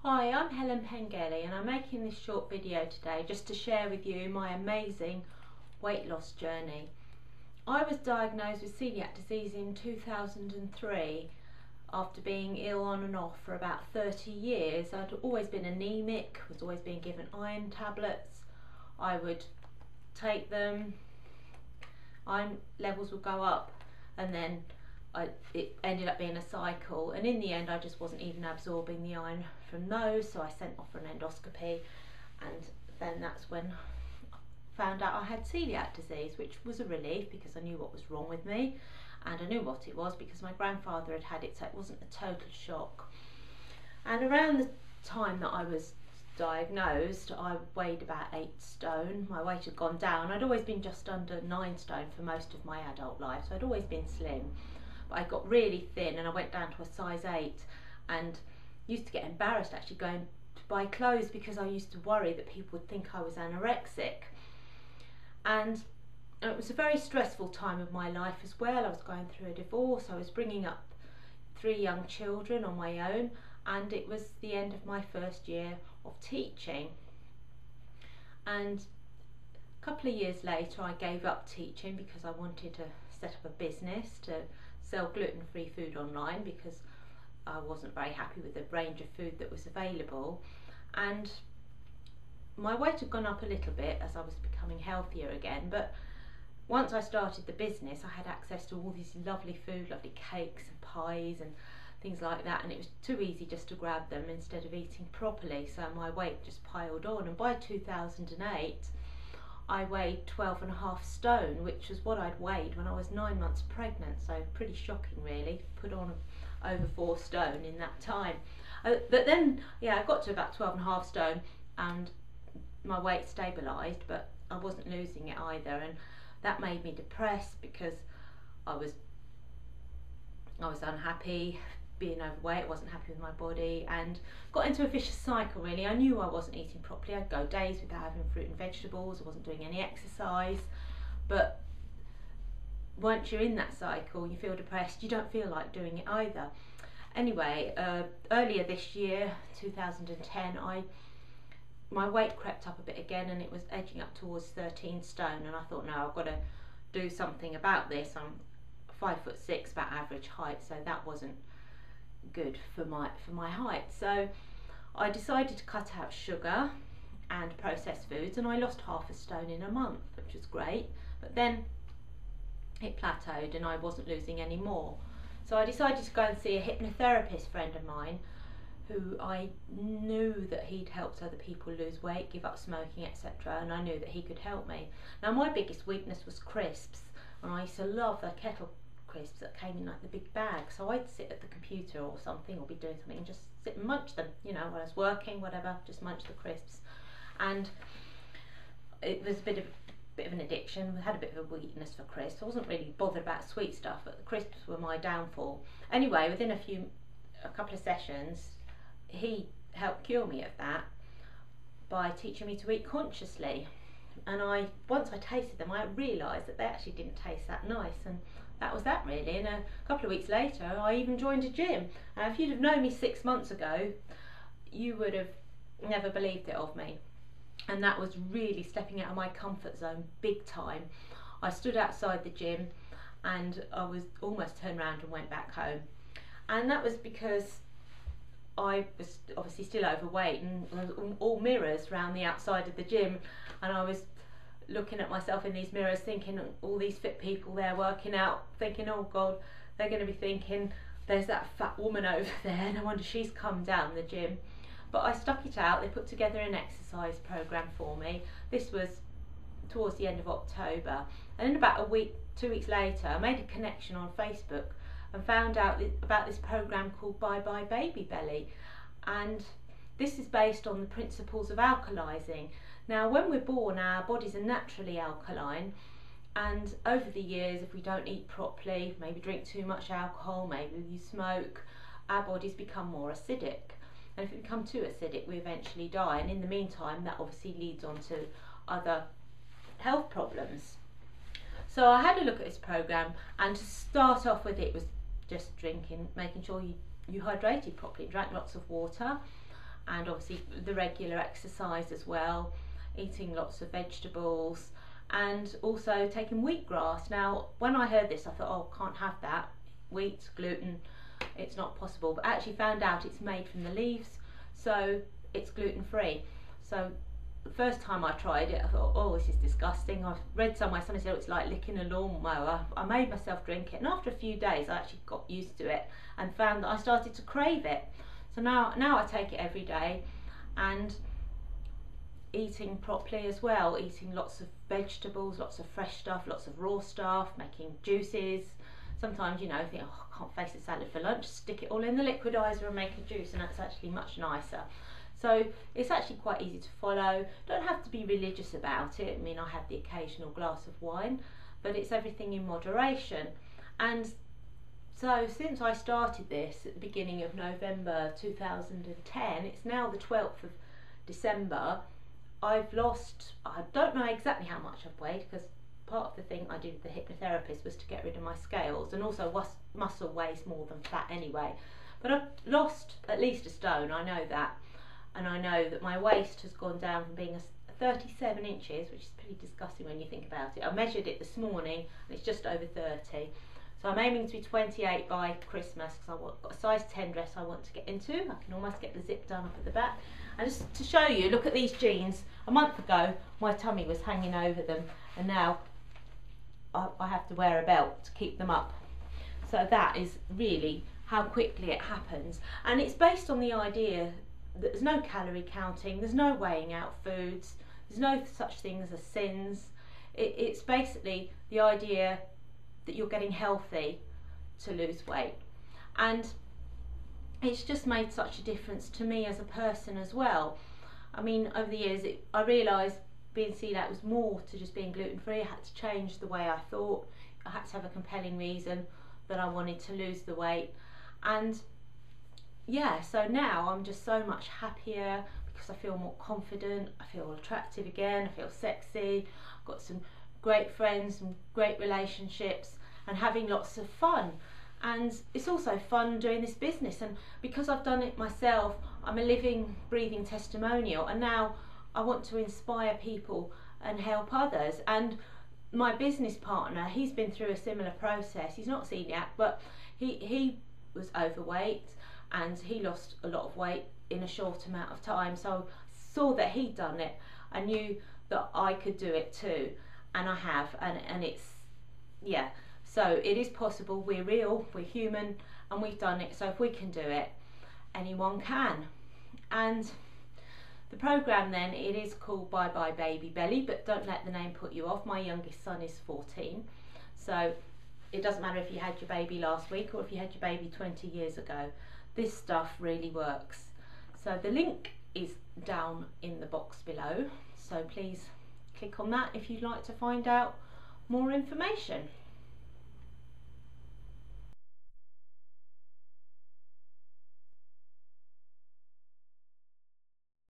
Hi, I'm Helen Pengelly and I'm making this short video today just to share with you my amazing weight loss journey. I was diagnosed with celiac disease in 2003 after being ill on and off for about 30 years. I'd always been anemic, was always being given iron tablets. I would take them, iron levels would go up, and then it ended up being a cycle, and in the end I just wasn't even absorbing the iron from those, so I sent off for an endoscopy, and then that's when I found out I had celiac disease, which was a relief because I knew what was wrong with me, and I knew what it was because my grandfather had had it, so it wasn't a total shock. And around the time that I was diagnosed, I weighed about 8 stone. My weight had gone down. I'd always been just under 9 stone for most of my adult life, so I'd always been slim. I got really thin and I went down to a size 8 and used to get embarrassed actually going to buy clothes because I used to worry that people would think I was anorexic. And it was a very stressful time of my life as well. I was going through a divorce, I was bringing up 3 young children on my own, and it was the end of my first year of teaching. And a couple of years later I gave up teaching because I wanted to set up a business to sell gluten-free food online because I wasn't very happy with the range of food that was available, and my weight had gone up a little bit as I was becoming healthier again. But once I started the business I had access to all this lovely food, lovely cakes and pies and things like that, and it was too easy just to grab them instead of eating properly, so my weight just piled on, and by 2008 I weighed 12.5 stone, which was what I'd weighed when I was 9 months pregnant, so pretty shocking really, put on over 4 stone in that time. But then, yeah, I got to about 12.5 stone and my weight stabilised, but I wasn't losing it either, and that made me depressed because I was unhappy being overweight, wasn't happy with my body, and got into a vicious cycle really. I knew I wasn't eating properly. I'd go days without having fruit and vegetables, I wasn't doing any exercise, but once you're in that cycle you feel depressed, you don't feel like doing it either. Anyway, earlier this year, 2010, my weight crept up a bit again and it was edging up towards 13 stone, and I thought, no, I've got to do something about this. I'm 5'6", about average height, so that wasn't good for my height. So I decided to cut out sugar and processed foods, and I lost 0.5 stone in a month, which was great, but then it plateaued and I wasn't losing any more. So I decided to go and see a hypnotherapist friend of mine who I knew that he'd helped other people lose weight, give up smoking, etc., and I knew that he could help me. Now my biggest weakness was crisps, and I used to love the kettle crisps that came in like the big bag, so I'd sit at the computer or something, or be doing something and just sit and munch them, you know, while I was working, whatever, just munch the crisps. And it was a bit of an addiction. I had a bit of a weakness for crisps. I wasn't really bothered about sweet stuff, but the crisps were my downfall. Anyway, within a couple of sessions he helped cure me of that by teaching me to eat consciously, and once I tasted them I realised that they actually didn't taste that nice, and that was that really. And a couple of weeks later I even joined a gym, and if you'd have known me 6 months ago you would have never believed it of me, and that was really stepping out of my comfort zone big time. I stood outside the gym and I was almost turned around and went back home, and that was because I was obviously still overweight, and there was all mirrors around the outside of the gym, and I was looking at myself in these mirrors thinking, all these fit people there working out, thinking, oh God, they're going to be thinking there's that fat woman over there, no wonder she's come down the gym. But I stuck it out. They put together an exercise program for me. This was towards the end of October, and in about a week, 2 weeks later I made a connection on Facebook and found out about this program called ByeBye BabyBelly, and this is based on the principles of alkalising. Now when we're born our bodies are naturally alkaline, and over the years if we don't eat properly, maybe drink too much alcohol, maybe you smoke, our bodies become more acidic, and if we become too acidic we eventually die, and in the meantime that obviously leads on to other health problems. So I had a look at this program, and to start off with it was just drinking, making sure you hydrated properly, drank lots of water, and obviously the regular exercise as well, eating lots of vegetables, and also taking wheatgrass. Now when I heard this I thought, oh, can't have that, wheat, gluten, it's not possible, but I actually found out it's made from the leaves, so it's gluten free. So the first time I tried it I thought, oh, this is disgusting. I've read somewhere somebody said, oh, it's like licking a lawnmower. I made myself drink it, and after a few days I actually got used to it and found that I started to crave it. So now I take it every day, and eating properly as well, eating lots of vegetables, lots of fresh stuff, lots of raw stuff, making juices. Sometimes, you know, I think, oh, I can't face a salad for lunch, stick it all in the liquidizer and make a juice, and that's actually much nicer. So it's actually quite easy to follow. Don't have to be religious about it. I mean, I have the occasional glass of wine, but it's everything in moderation. And so since I started this at the beginning of November 2010, it's now the 12th of December, I've lost, I don't know exactly how much I've weighed, because part of the thing I did with the hypnotherapist was to get rid of my scales, and also muscle weighs more than fat anyway. But I've lost at least a stone, I know that. And I know that my waist has gone down from being 37 inches, which is pretty disgusting when you think about it. I measured it this morning and it's just over 30. So I'm aiming to be 28 by Christmas, because I've got a size 10 dress I want to get into. I can almost get the zip done up at the back. And just to show you, look at these jeans. A month ago my tummy was hanging over them, and now I have to wear a belt to keep them up. So that is really how quickly it happens. And it's based on the idea that there's no calorie counting, there's no weighing out foods, there's no such things as sins. It's basically the idea that you're getting healthy to lose weight. And it's just made such a difference to me as a person as well. I mean, over the years I realised being celiac was more to just being gluten free. I had to change the way I thought. I had to have a compelling reason that I wanted to lose the weight. And yeah, so now I'm just so much happier because I feel more confident, I feel attractive again, I feel sexy, I've got some great friends, some great relationships, and having lots of fun. And it's also fun doing this business, and because I've done it myself, I'm a living, breathing testimonial, and now I want to inspire people and help others. And my business partner, he's been through a similar process. He's not celiac, but he was overweight, and he lost a lot of weight in a short amount of time. So I saw that he'd done it. I knew that I could do it too, and I have, and it's, yeah. So it is possible, we're real, we're human, and we've done it. So if we can do it, anyone can. And the programme then, it is called ByeBye BabyBelly, but don't let the name put you off. My youngest son is 14, so it doesn't matter if you had your baby last week or if you had your baby 20 years ago. This stuff really works. So the link is down in the box below, so please click on that if you'd like to find out more information.